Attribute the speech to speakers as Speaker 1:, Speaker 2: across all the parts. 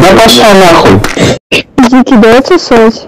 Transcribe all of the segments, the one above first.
Speaker 1: Да пошла нахуй.
Speaker 2: Иди кидай сосать.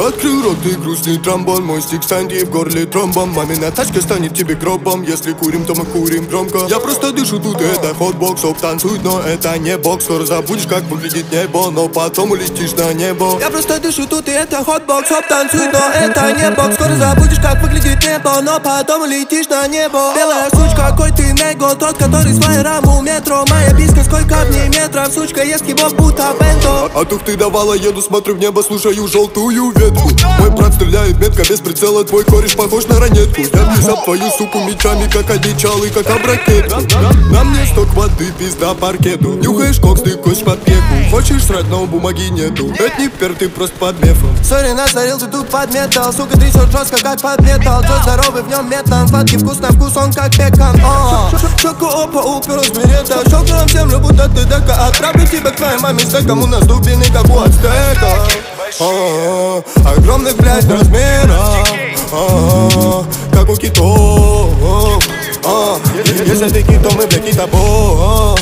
Speaker 3: Открыл рот и грустный тромбон. Мой стик Санди в горле тромбом. Мамина тачка станет тебе гробом. Если курим, то мы курим громко. Я просто дышу тут, это хотбокс. Оп, танцует, но это не бокс. Скоро забудешь, как выглядит небо, но потом улетишь на небо. Я просто дышу тут, и это хотбокс. Оп, танцует, но это не бокс. Скоро забудешь, как выглядит небо, но потом улетишь на небо. Белая сучка, какой ты него, тот, который с фаером у метро. Моя писка, сколько в ней метров. Сучка ест его, будто бенто. А тух ты давала, еду, смотрю в небо, слушаю желтую ветку. Мой брат стреляет метко без прицела, твой кореш похож на ранетку. Я писал твою суку мечами, как одичалый, как абракет. На мне сток воды, пизда паркету. Нюхаешь кокс, ты кость под пеку. Хочешь срать, но бумаги нету. Это не пер, ты просто под мефом. Сори, насорил, ты тут под металл. Сука, трясет жестко, как под металл. Джой здоровый, в нем метан. Сладкий вкус на вкус, он как бекон. Щеку опа, уперлась берета. Щелкнула в землю, будто ты дека. Отправлю тебя к твоей маме с деком. У нас дубины, как у ацтека. Огромных, блядь, размеров, как у китов. Если ты кит, то мы, блядь, китобо.